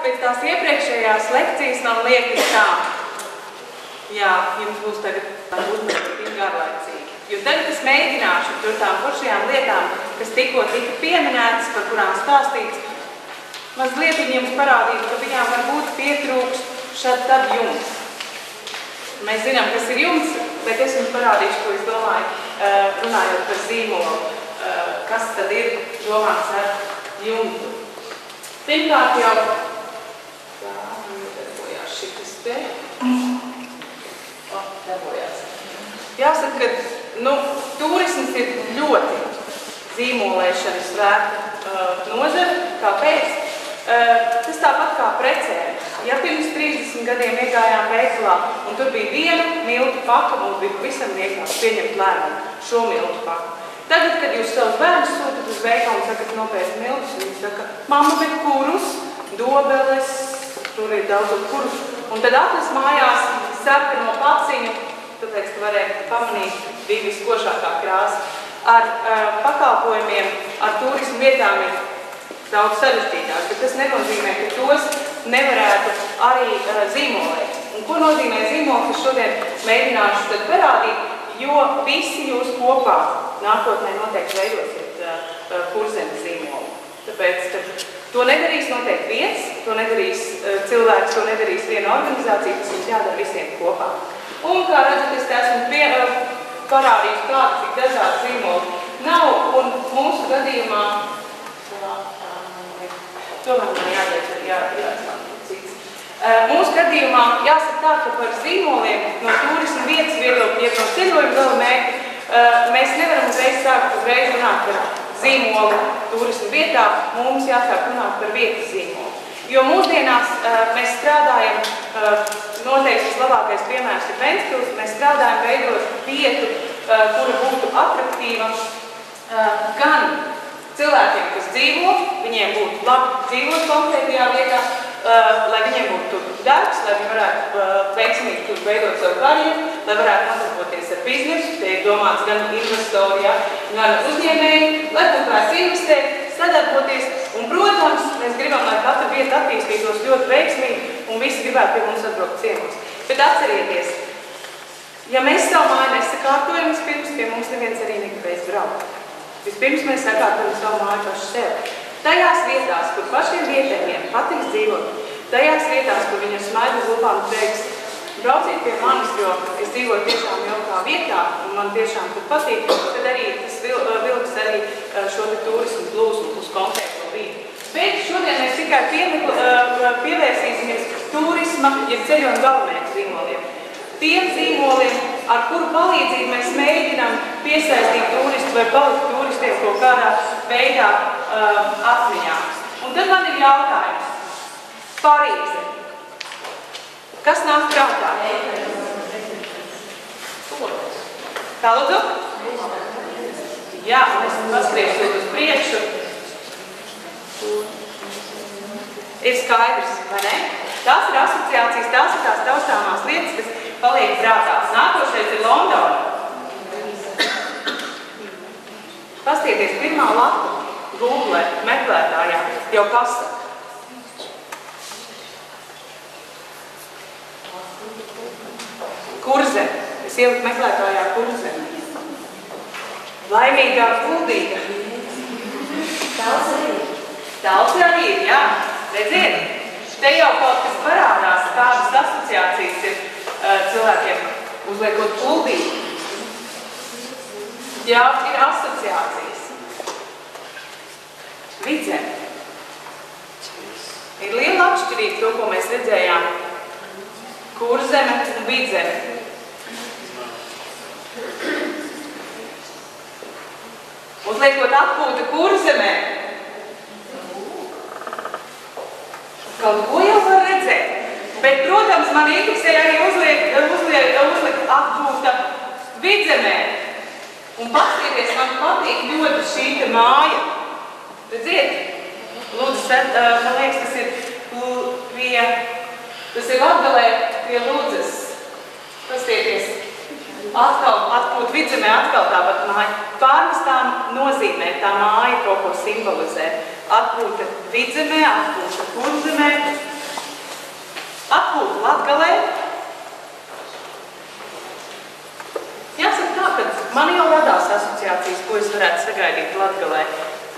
pēc tās iepriekšējās lekcijas man liekas tā, jā, jums būs tagad uzmanīgi garlaicīgi. Jo tagad es mēģināšu tur tām foršajām lietām, kas tikko tika pieminētas, par kurām stāstīts, mazliet jums parādīt, ka viņām varbūt pietrūkst šad tad jums. Mēs zinām, kas ir jums, bet es jums parādīšu, ko es domāju, runājot par zīmolu, kas tad ir domāts ar jumtu. Pirmkārt jau, tā, darbojās šitas te. Darbojās. Jāsaka, ka turisms ir ļoti zīmolēšanas vērta nozara. Kāpēc? Tas tāpat kā precēm. Ja pirms 30 gadiem iegājām veikalā un tur bija viena miltu paka, mums bija pavisam vienkārši pieņemt lēmumu šo miltu paku. Tagad, kad jūs savus bērnus sūtat uz veikalu un sakat nopēst miltus, viņi saka, mamma, bet kurus, dobeles, tur ir daudz kurus. Un tad atnes mājās sarkano paciņu, tāpēc, ka varētu pamanīt, bija viskošākā krāsa. Ar pakalpojumiem, ar turismu vietām ir daudz sarežģītāk, bet tas nenozīmē, ka tos nevarētu arī zīmolēt. Un ko nozīmē zīmols, es šodien mēģināšu tad parādīt, jo visi jūs kopā nākotnē noteikti veidosiet kurzemes zīmolu. Tāpēc, ka to nedarīs noteikti viens, to nedarīs cilvēks, to nedarīs viena organizācija, tas jums jādara visiem kopā. Un, kā redzat, es esmu parādījis kādu, cik dažādi zīmoli nav, un mūsu gadījumā tomēr man jāatslāk cits. Mūsu gadījumā jāsaka tā, ka par zīmoliem no turisma vietas viedokļa, ja no ceļojuma gala mērķa, mēs nevaram uzreiz runāt par zīmolu turisma vietā, mums jāsāk runāt par vietas zīmolu. Jo mūsdienās mēs strādājam, noteikti vislabākais piemērs ir Ventspils, mēs strādājam veidot vietu, kura būtu atraktīva gan cilvēkiem, kas dzīvo, viņiem būtu labi dzīvot konkrētajā vietā, lai viņiem būtu tur darbs, lai viņi varētu veiksmīgi tur veidot savu karjeru, lai varētu nodarboties ar biznesu, tie ir domāts gan investori, gan uzņēmēji, lai tur vērts investēt, sadarboties. Un, protams, mēs gribam, lai katra vieta attīstītos ļoti veiksmīgi un visi gribētu pie mums atbraukt ciemos. Bet atcerieties, ja mēs savu māju nesakārtojam vispirms, pie mums neviens arī negribēs braukt. Vispirms mēs sakārtojam savu māju pašu sev. Tajās vietās, kur pašiem vietējiem patiks dzīvot, tajās vietās, kur viņi ar smaidu uz lupām teiks, brauciet pie manis, jo es dzīvoju tiešām jaukā vietā, un man tiešām tur patīk, tad arī tas vilks arī šo te turismu plūsmu uz konkrēto vietu. Bet šodien mēs tikai pievērsīsimies turisma, ja ceļojuma galamērķu zīmoliem. Tiem zīmoliem, ar kuru palīdzību mēs mēģinām piesaistīt turistu vai palikt turistiem kaut kādā veidā atmiņā. Un tad man ir jautājums. Parīze. Kas nāk prātā? Kā lūdzu? Jā, mēs paskriešot uz priekšu. Ir skaidrs, vai ne? Tās ir asociācijas, tās ir tās taustāmās lietas, kas paliek prātā. Nākošais ir Londona. Pastieties pirmā lapa Google meklētājā, jau pasta. Kurzeme. Es ieliku meklētājā Kurzeme. Laimīgā Kuldīga. Tals arī ir, jā. Redziet, te jau kaut kas parādās, kādas asociācijas ir cilvēkiem uzliekot Kuldīgu. Jā, ir asociācijas. Vidzeme. Ir liela atšķirība to, ko mēs redzējām. Kurzeme un Vidzeme. Uzliekot atpūta Kurzemē. Kaut ko jau var redzēt. Bet, protams, man interesē arī uzlikt atpūta Vidzemē. Un paskatieties, man patīk ļoti šī te māja. Redziet, Lūdzu, man liekas, tas ir Latgalē pie Lūdzes. Pastieties, atkal atpūt Vidzemē, atkal tāpat māja. Pārnestām nozīmē, tā māja kaut ko simbolizē. Atpūta Vidzemē, atpūta Kurzemē,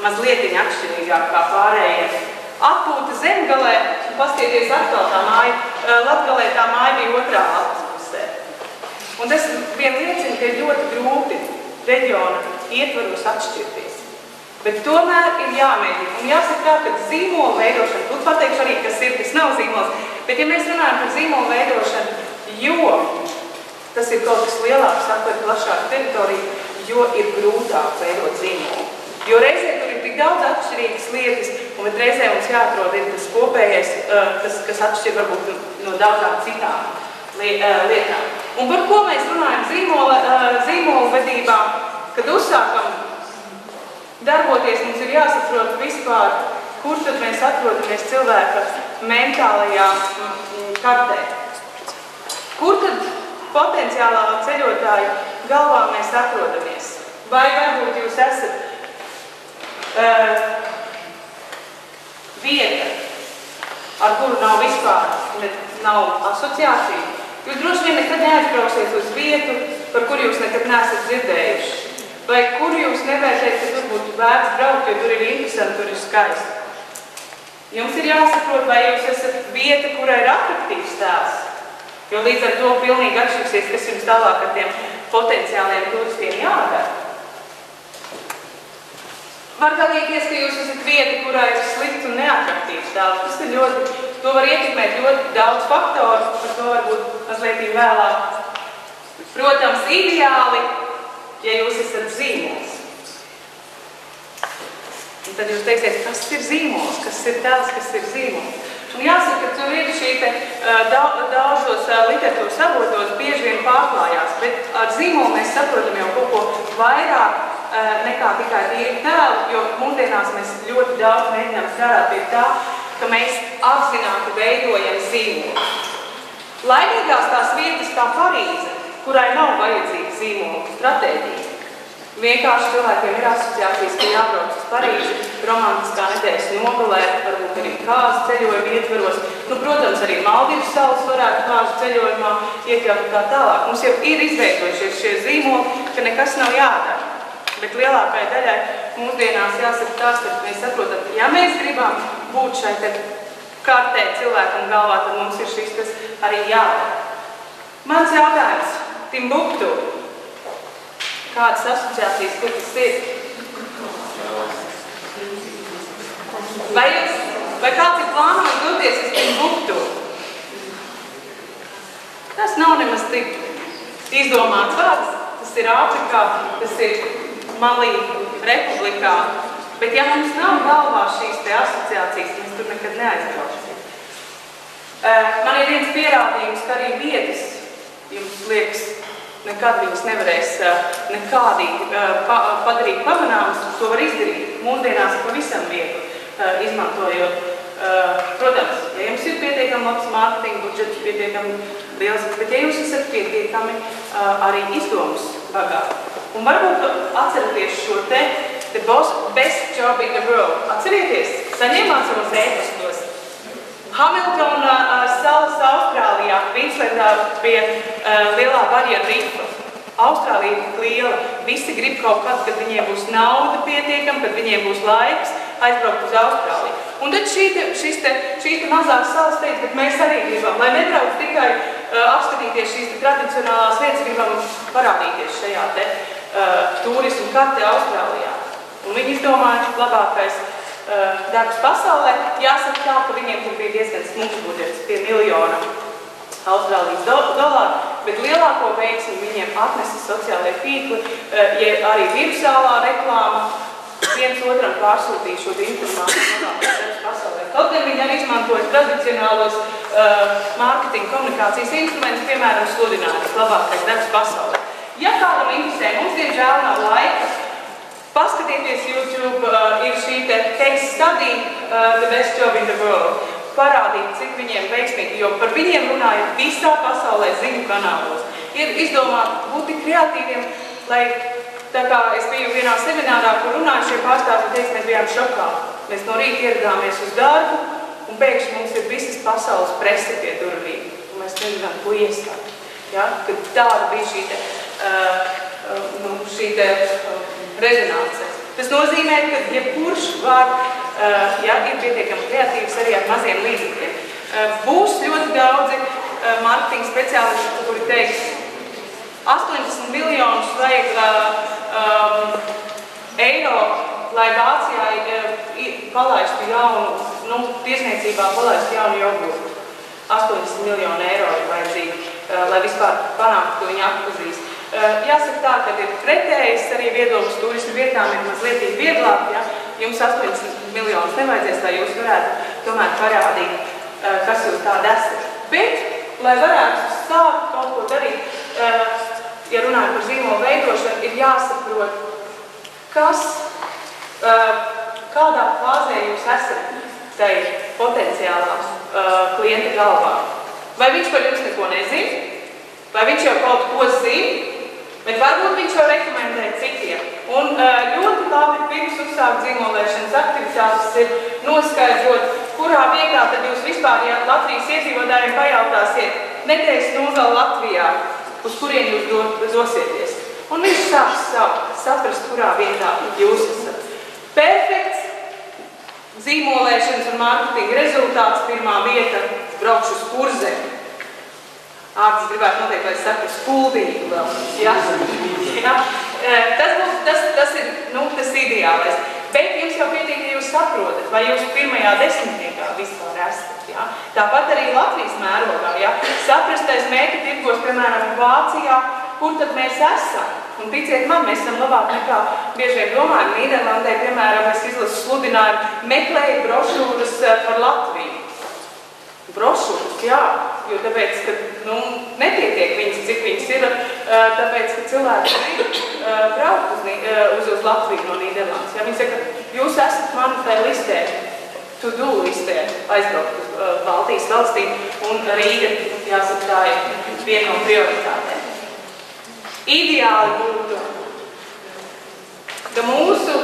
mazlietiņa atšķirīgāk kā pārējie. Atpūta Zemgalē, paskatieties atkal tā māja, Latgalē tā māja bija otrā Latgas pusē. Un tas vien liecina, ka ir ļoti grūti reģiona ietvaros atšķirties. Bet tomēr ir jāmēģina. Un jāsaka tā, ka zīmola veidošana, tu pateikšu arī, kas nav zīmols, bet ja mēs runājam par zīmola veidošanu, jo tas ir kaut kas lielāks, apvērt plašāku teritoriju, jo ir grūtāk veidot zīmolu. Jo reizē tur ir tik daudz atšķirīgas lietas, un reizē mums jāatrod ir tas kopējais, kas atšķir varbūt no daudzām citām lietām. Un par ko mēs runājam zīmola vedībā, kad uzsākam darboties, mums ir jāsaprot vispār, kur tad mēs atrodamies cilvēka mentālajā kartē. Kur tad potenciālā ceļotāja galvā mēs atrodamies? Vai varbūt jūs esat vieta, ar kuru nav vispār, nav asociācija? Jūs droši vien nekad neaizbrauksiet uz vietu, par kuru jūs nekad neesat dzirdējuši. Vai kuru jūs nevērtējat, ka tur būtu vērts braukt, jo tur ir interesanti, tur ir skaisti. Jums ir jāsaprot, vai jūs esat vieta, kurai ir atraktīvs tēls. Jo līdz ar to pilnīgi atšķirsies, kas jums tālāk ar tiem potenciāliem turistiem jādara. Var gadīties, ka jūs esat vieta, kurā ir slikts un neatraktīvs tēls. Tas ir ļoti, to var ietekmēt ļoti daudz faktoru, par to varbūt mazliet vēlāk. Protams, ideāli, ja jūs esat zīmols. Un tad jūs teiksiet, kas ir zīmols, kas ir tēls, kas ir zīmols. Un jāsaka, ka tur ir šī daudzos literatūras avotos bieži vien pārklājās, bet ar zīmolu mēs saprotam jau kaut ko vairāk nekā tikai tīri tēlu, jo mūsdienās mēs ļoti daudz mēģinām strādāt pie tā, ka mēs apzināti veidojam zīmolu. Laimīgās tās vietas kā Parīze, kurai nav vajadzīga zīmola stratēģija. Vienkārši cilvēkiem ir asociācijas, ka jābrauc uz Parīzi, romantiskā nedēļas nogalē, varbūt arī kāzu ceļojumu ietveros. Nu, protams, arī Maldivas salas varētu kāzu ceļojumā iekļaut un tā tālāk. Mums jau ir izveidojušies šie zīmoli, ka nekas nav jādara. Bet lielākai daļai mūsdienās jāsaka tās, ka mēs saprotam, ja mēs gribam būt šai te kartē cilvēkam galvā, tad mums ir šis tas arī jādara. Mans jautājums, Timbuktu. Kādas asociācijas, kur tas ir? Vai kāds ir plānojis doties uz Timbuktu? Tas nav nemaz tik izdomāts vārds. Tas ir Āfrikā, tas ir Malī republikā. Bet ja mums nav galvā šīs te asociācijas, mēs tur nekad neaizbrauksim. Man ir viens pierādījums, ka arī vietas, jums liekas, nekad viņas nevarēs nekādīgi padarīt pamanāmas, to var izdarīt mūsdienās pavisam viegli, izmantojot. Protams, ja jums ir pietiekami labs mārketinga budžets, pietiekami liels, bet ja jūs esat pietiekami arī izdomas bagāti. Un varbūt atceraties šo te the best job in the world. Atcerieties, saņēmāt savos ēpastos. Hamiltona salas Austrālijā, Kvīnslendā pie lielā barjera rifa. Austrālija ir liela. Visi grib kaut kad, kad viņiem būs nauda pietiekama, kad viņiem būs laiks aizbraukt uz Austrāliju. Un tad šīs mazās salas teica, bet mēs arī gribam, lai nebrauc tikai apskatīties šīs tradicionālās vietas, gribam parādīties šajā te turismu kartē Austrālijā. Un viņi izdomāja labākais darbs pasaulē. Jāsaka tā, ka viņiem tur bija diezgan smūgs budžets pie miljona Austrālijas dolāru, bet lielāko veiksmi viņiem atnesa sociālajie tīkli, ja arī virtuālā reklāma viens otram pārsūtīja šo informāciju labākais darbs pasaulē. Kaut gan viņi arī izmantoja tradicionālos mārketinga komunikācijas instrumentus, piemēram, sludinājumus labākais darbs pasaulē. Ja kādam interesē, mums diemžēl nav laika, paskatieties YouTube, ir šī te case study, the best job in the world. Parādīt, cik viņiem veiksmīgi, jo par viņiem runājot visā pasaulē ziņu kanālos. Ir izdomāt būt tik kreatīviem, lai tā kā es biju vienā seminārā, kur runāju šie pārstāvji, teiks, mēs bijām šokā. Mēs no rīta ieradāmies uz darbu, un pēkšņi mums ir visas pasaules prese pie durvīm. Un mēs nezinām, ko iestāt. Ja? Kad tāda bija šī te rezonance. Tas nozīmē, ka jebkurš var, ja ir pietiekami kreatīvs arī ar maziem līdzekļiem. Būs ļoti daudzi marketinga speciālisti, kuri teiks, 80 miljonus vajag eiro, lai Vācijā palaistu jaunu, tiesniecībā palaistu jaunu jogurtu. 80 miljonu eiro ir vajadzīgi, lai vispār panāktu, ka viņi atpazīst. Jāsaka tā, ka ir pretējs arī viedoklis turismu vietām ir mazliet vieglāk, ja? Jums 80 miljonus nevajadzēs, lai jūs varētu tomēr parādīt, kas jūs tādi esat. Bet, lai varētu sākt kaut ko darīt, ja runājam par zīmolu veidošanu, ir jāsaprot, kādā fāzē jūs esat tai potenciālās klienta galvā. Vai viņš par jums neko nezina, vai viņš jau kaut ko zina, bet varbūt viņš jau rekomendē citiem. Un ļoti labi pirms uzsākt zīmolēšanas aktivitātes ir noskaidrot, kurā vietā tad jūs vispār, ja Latvijas iedzīvotājiem pajautāsiet nedēļas nogali Latvijā, uz kurien jūs dosieties. Un viņš sāks saprast, kurā vietā jūs esat. Perfekts zīmolēšanas un mārketinga rezultāts, pirmā vieta, braukšu uz Kurzemi. Ārtis gribētu noteikti, lai es saku Skuldīgu vēl. Ja? Tas ir tas ideālais. Bet jums jau pietiek, ja jūs saprotat, vai jūs pirmajā desmitniekā vispār esat. Ja? Tāpat arī Latvijas mērogā. Ja? Saprastais mērķi tirgos, piemēram, Vācijā, kur tad mēs esam. Un ticiet man, mēs esam labāk nekā bieži vien domājam. Nīderlandē, piemēram, es izlasu sludinājumu, meklēju brošūras par Latviju. Brošūras, jā, jo tāpēc, ka nepietiek viņas, cik viņas ir, tāpēc, ka cilvēki grib braukt uz Latviju no Nīderlandes. Ja? Viņi saka, jūs esat mani tai listē, to-do listē, aizbraukt uz Baltijas valstīm, un Rīga, jāsaka, tā ir viena no prioritātēm. Ideāli būtu, ka mūsu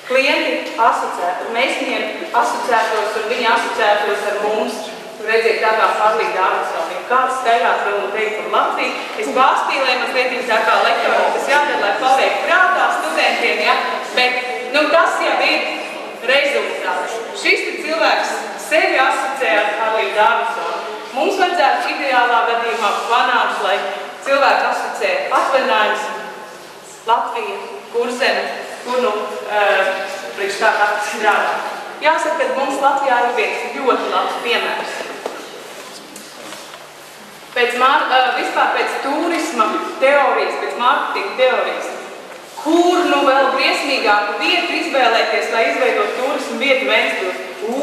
klienti asociētu, mēs viņiem asociētos un viņi asociētos ar mums. Redziet, tā kā Farlīga Dārvidsona, ja kāds skaidrās vēl un teikt par Latviju, es pārspīlēju mazliet tā kā lektoram, tas jādara, lai paliek prātā studentiem, ja? Bet, tas jau ir rezultāts. Šis cilvēks sevi asociē ar Farlīgu Dārvidsonu. Mums vajadzētu ideālā gadījumā panākt, lai cilvēki asociē atvaļinājums, Latvija, Kurzeme, kur priekš tā kā strādā. Jāsaka, ka mums Latvijā ir viens ļoti labs piemērs. Vispār pēc turisma teorijas, pēc mārketinga teorijas, kur vēl briesmīgāku vietu izvēlēties, lai izveidot turismu vietu Ventspils?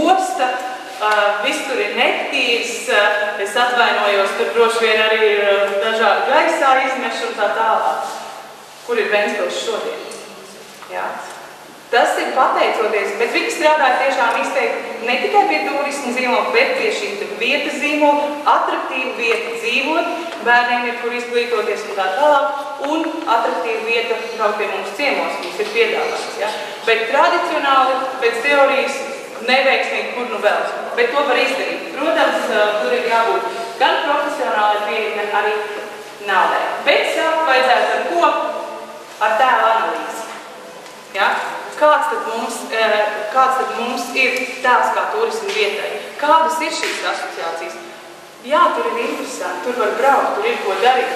Osta, viss tur ir netīrs, es atvainojos, tur droši vien arī ir dažādi gaisā izmeši un tā tālāk. Kur ir Ventspils šodien? Jā. Tas ir pateicoties, bet viņi strādāja tiešām izteikti ne tikai pie turismu zīmola, bet pie šī vietas zīmola, atraktīva vieta dzīvot, bērniem ir kur izglītoties un tā tālāk, un atraktīva vieta braukt pie mums ciemos, mums ir piedāvāts. Ja? Bet tradicionāli, pēc teorijas, neveiksmīgi, kur vēl. Bet to var izdarīt. Protams, tur ir jābūt gan profesionāli pieeja, gan arī naudai. Bet sākt vajadzētu ar ko? Ar tēlu analīzi. Ja? Kāds tad mums ir tēls kā turismu vietai? Kādas ir šīs asociācijas? Jā, tur ir interesanti, tur var braukt, tur ir ko darīt.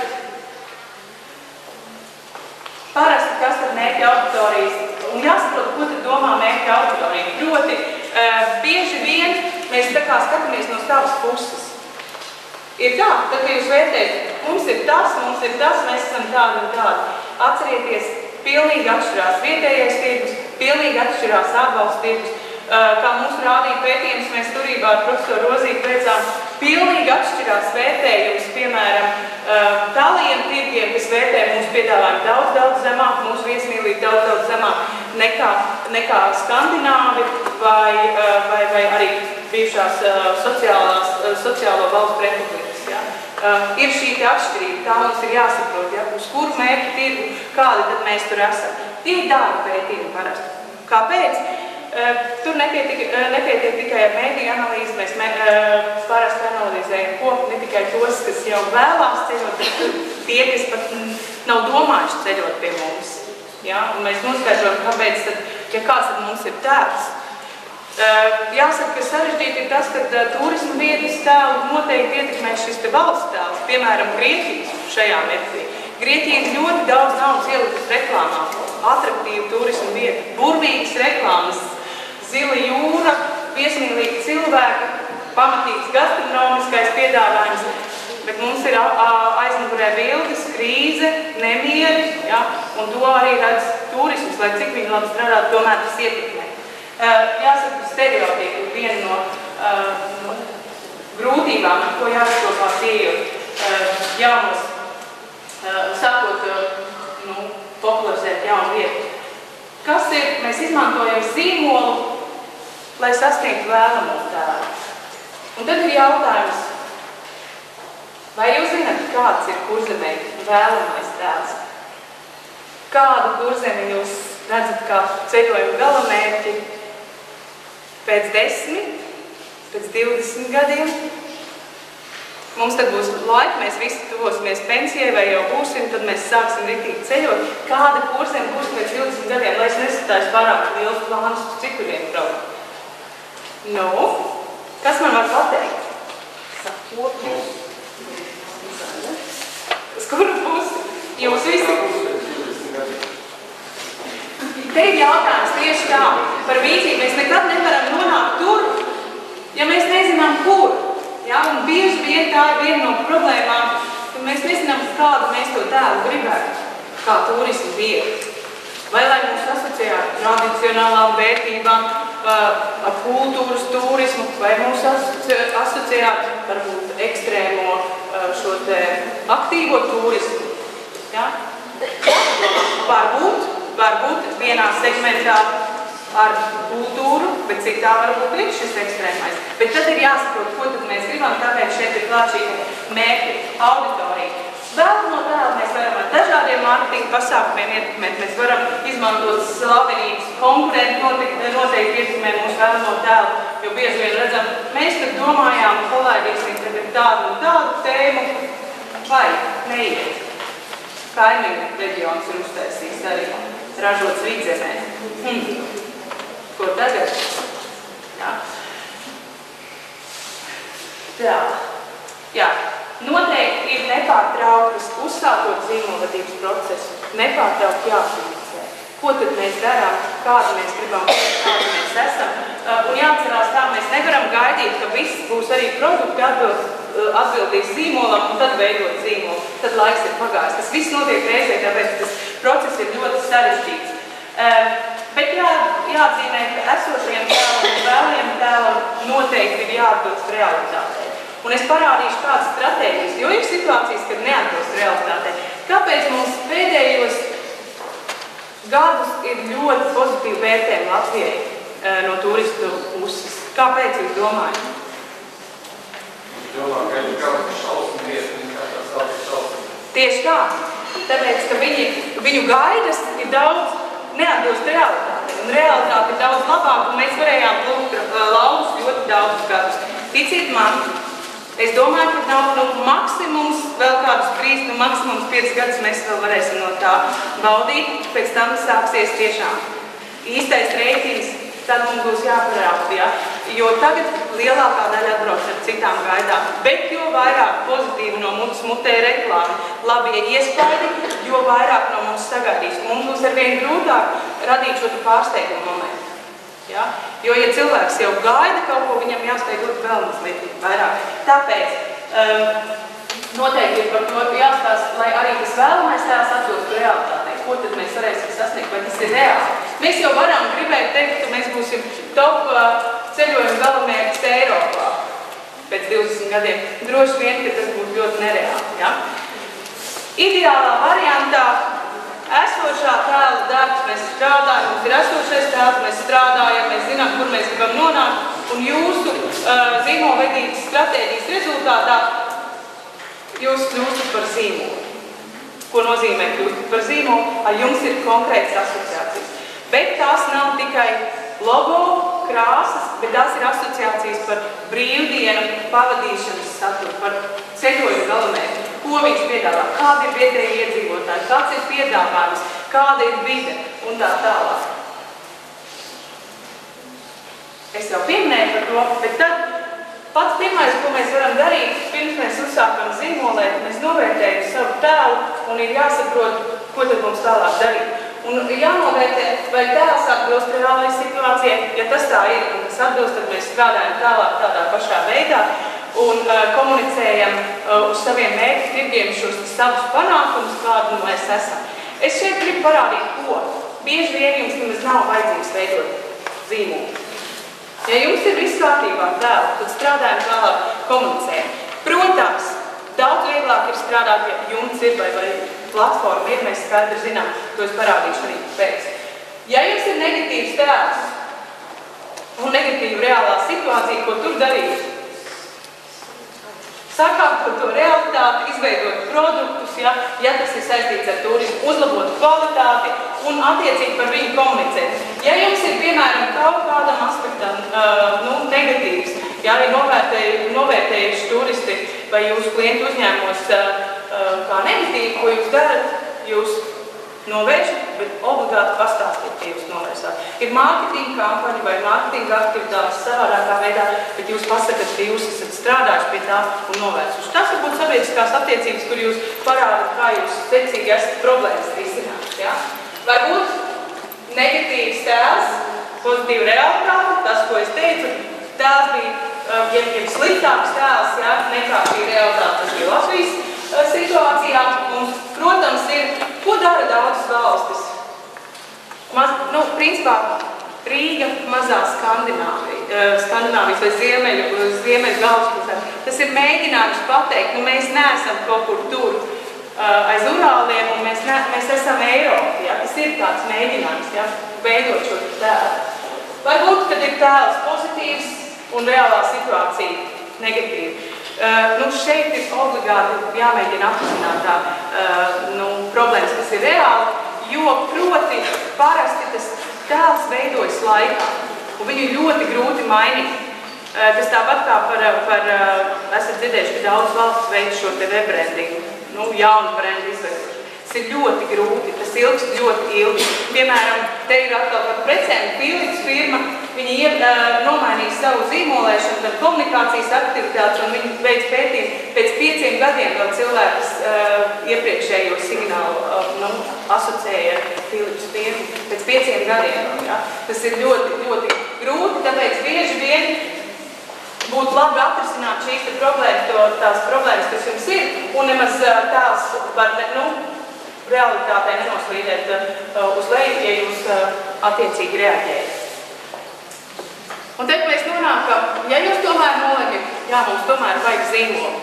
Parasti, kas tad mērķa auditorijas? Un jāsaprot, ko tad domā mērķa auditorija. Proti, bieži vien mēs tā kā skatāmies no savas puses. Ir tā, tad, kad jūs vērtējat, mums ir tas, mēs esam tādi un tādi. Atcerieties, pilnīgi atšķirās vietējais tirgus, pilnīgi atšķirās ārvalstu tirgus. Kā mums rādīja pētījums, mēs turībā ar profesoru Rozīti veicām, pilnīgi atšķirās vērtējums, piemēram, tālajiem tirgiem, kas vērtē mūsu piedāvājumu daudz zemāk, mūsu viesmīlību daudz zemāk nekā skandināvi vai arī bijušās sociālo valstu republikas. Ja? Ir šī atšķirība, tā mums ir jāsaprot, ja? Uz kuru mērķi tirgu, kādi tad mēs tur esam. Tie ir darba pētījumi parasti. Kāpēc? Tur nepietiek tikai ar mēdīju analīzi, mēs parasti analizējam, ko ne tikai tos, kas jau vēlās ceļot, bet tie, kas pat nav domājuši ceļot pie mums. Ja? Un mēs noskaidrojam, kāpēc tad, ja kāds tad mums ir tēls. Jāsaka, ka sarežģīti ir tas, ka turisma vietas tēlu noteikti ietekmē šis te valsts tēls, piemēram, Grieķijas šajā mirklī. Grieķija ir ļoti daudz naudas ielikus reklāmā, atraktīva turisma vieta, burvīgas reklāmas, zila jūra, viesmīlīgi cilvēki, pamatīgs gastronomiskais piedāvājums, bet mums ir aizmugurē bildes, krīze, nemieri, ja? Un to arī redz turismus, lai cik viņi labi strādāt, tomēr tas ietekmē. Jāsaka, stereotipi ir viena no grūtībām, ar ko jāsakopā pieejot jaunos, sākot popularizēt jaunu vietu. Kas ir? Mēs izmantojam zīmolu, lai sasniegtu vēlamo tēlu. Un tad ir jautājums, vai jūs zināt, kāds ir Kurzemē vēlamais tēls? Kādu Kurzemi jūs redzat kā ceļojumu galamērķi pēc 10, pēc 20 gadiem? Mums tad būs laika, mēs visi tuvosimies pensijai vai jau būsim, tad mēs sāksim riktīgi ceļot. Kāda Kurzeme būs pēc 20 gadiem, lai es nesatāju pārāk liels plānus uz cituriem braukt? Kas man var pateikt? Sapotnes. Uz kuru pusi? Jūs visi? Te ir jautājums tieši tā. Par vīziju mēs nekad nevaram nonākt tur, ja mēs nezinām, kur. Ja? Un bieži vien tā ir viena no problēmām, ka mēs nezinām, kādu mēs to tēlu gribētu, kā turismu vietu. Vai lai mūs asociē ar tradicionālām vērtībām, ar kultūras turismu, vai mūs asociē ar varbūt ekstrēmo šo te aktīvo turismu. Ja? Varbūt vienā segmentā ar kultūru, bet citā varbūt ir šis ekstrēmais. Bet tad ir jāsaprot, ko tad mēs gribam, tāpēc šeit ir klāt šī mērķa auditorija. Vēlamo tēlu mēs varam ar dažādiem mārketinga pasākumiem ietekmēt. Mēs varam izmantot slavenības, konkurenti noteikti ietekmē mūsu vēlamo tēlu, jo bieži vien redzam, mēs tad domājām, palaidīsim tagad tādu un tādu tēmu, vai neiet. Kaimiņu reģions ir uztaisījis arī ražots Vidzemē. Ko tagad? Jā. Tā. Jā. Noteikti ir nepārtraukti uzsākot zīmolvedības procesu, nepārtraukti jākomunicē. Ko tad mēs darām, kādu mēs gribam, kādu mēs esam. Un jāatcerās tā, mēs nevaram gaidīt, ka viss būs arī produkti atbildīs zīmolam un tad veidot zīmolu. Tad laiks ir pagājis. Tas viss notiek reizē, tāpēc tas process ir ļoti sarežģīts. Bet jāatzīmē, ka esošajam tēlam un vēlajam tēlam noteikti ir jāatbilst realitātei. Un es parādīšu kādas stratēģijas, jo ir situācijas, kad neatbilst realitātei. Kāpēc mums pēdējos gadus ir ļoti pozitīvi vērtējumi Latvijai no turistu puses? Kāpēc jūs domājat? Domāju, ka ir kāda šausmu vieta, un kā tās tādas šausmu. Tieši tā. Tāpēc, ka viņu gaidas ir daudz neatbilst realitātei. Un realitāte ir daudz labāka, un mēs varējām plūkt laukus ļoti daudz gadus. Ticiet man, es domāju, ka nav maksimums vēl kādus 3, maksimums 5 gadus mēs vēl varēsim no tā baudīt, pēc tam sāksies tiešām īstais rēķins, tad mums būs jāparāda, ja? Jo tagad lielākā daļa atbrauc ar citām gaidām, bet jo vairāk pozitīvi no mums mutē reklāma, labie iespaidi, jo vairāk no mums sagaidīs. Mums būs arvien grūtāk radīt šo pārsteigumu momentu. Ja? Jo, ja cilvēks jau gaida kaut ko, viņam jāspēj dot vēl mazliet vairāk. Tāpēc noteikti ir par to jāstāsta, lai arī tas vēlamais tēls atbilst realitātei. Ko tad mēs varēsim sasniegt, vai tas ir reāli? Mēs jau varam gribēt teikt, ka mēs būsim top ceļojuma galamērķis Eiropā pēc 20 gadiem. Droši vien, ka tas būtu ļoti nereāli. Ja? Ideālā variantā esošā tēla darbs, mēs strādājam, mums ir esošais tēls, mēs strādājam, mēs zinām, kur mēs gribam nonākt, un jūsu zīmolvedības stratēģijas rezultātā jūs kļūstat par zīmolu. Ko nozīmē kļūstat par zīmolu? Ar jums ir konkrētas asociācijas. Bet tās nav tikai logo, krāsas, bet tās ir asociācijas par brīvdienu pavadīšanas saturu, par ceļojumu galamērķi. Ko viņš piedāvā, kādi ir vietēji iedzīvotāji, kāds ir piedāvājums, kāda ir vide un tā tālāk. Es jau pieminēju par to, bet tad pats pirmais, ko mēs varam darīt, pirms mēs uzsākam zīmolēt, mēs novērtējam savu tēlu un ir jāsaprot, ko tad mums tālāk darīt. Un jānovērtē, vai tēls atbilst reālai situācijai, ja tas tā ir un tas atbilst, tad mēs strādājam tālāk tādā pašā veidā un komunicējam uz saviem mērķu tirgiem šos savus panākumus, kādu mēs esam. Es šeit gribu parādīt, ko. Bieži vien jums nemaz nav vajadzīgs veidot zīmolu. Ja jums ir viss kārtībā tēlu, tad strādājam tālāk, komunicējam. Protams, daudz vieglāk ir strādāt, ja jums ir vai platforma ir, mēs skaidri zinām, to es parādīšu arī pēc. Ja jums ir negatīvs tēls un negatīva reālā situācija, ko tur darīt? Sakārtot to realitāti, izveidot produktus, ja tas ir saistīts ar turismu, uzlabot kvalitāti un attiecīgi par viņu komunicēt. Ja jums ir, piemēram, kaut kādam aspektam negatīvs, ja ir novērtējuši turisti vai jūsu klientu uzņēmumos kā negatīvi, ko jūs darat, jūs novēršat, bet obligāti pastāstiet, ja jūs novēršat. Ir mārketinga kampaņa vai mārketinga aktivitātes savādākā veidā, bet jūs pasakat, ka jūs esat strādājuši pie tā un novērsuši. Tas var būt sabiedriskās attiecības, kur jūs parādat, kā jūs secīgi esat problēmas risināt. Ja? Varbūt negatīvs tēls, pozitīva realitāte, tas, ko es teicu, tēls bija jeb sliktāks tēls, ja, nekā šī realitāte, tas bija Latvijas situācijā. Mums, protams, ir, ko dara daudzas valstis? Principā, Rīga, mazā Skandināvijas vai Ziemeļu galvaspilsēta. Tas ir mēģinājums pateikt, mēs neesam kaut kur tur aiz Urāliem un mēs esam Eiropa. Ja? Tas ir tāds mēģinājums, ja? Veidot šo tēlu. Varbūt, kad ir tēls pozitīvs un reālā situācija negatīva. Šeit ir obligāti jāmēģina atrisināt problēmas, kas ir reāli, jo proti parasti tas tēls veidojas laikā, un viņu ļoti grūti mainīt. Tas tāpat kā esat dzirdējuši, ka daudz valsts veic šo te rebrandingu, jaunu brendu izveidošanu. Tas ir ļoti grūti, tas ilgst ļoti ilgi. Piemēram, te ir atkal par precēm Philips firma, viņi nomainīja savu zīmolēšanu, tad komunikācijas aktivitātes, un viņi veic pētījumu pēc 5 gadiem vēl cilvēks iepriekšējo signālu asociēja ar Philips firmu. Pēc 5 gadiem. Ja? Tas ir ļoti, ļoti grūti, tāpēc bieži vien būtu labi atrisināt šīs tās problēmas, kas jums ir, un nemaz tās var realitātei nenoslīdēt uz leju, ja jūs attiecīgi reaģējat. Un tad mēs nonākam, ja jūs tomēr noliekat, mums tomēr vajag zīmolu.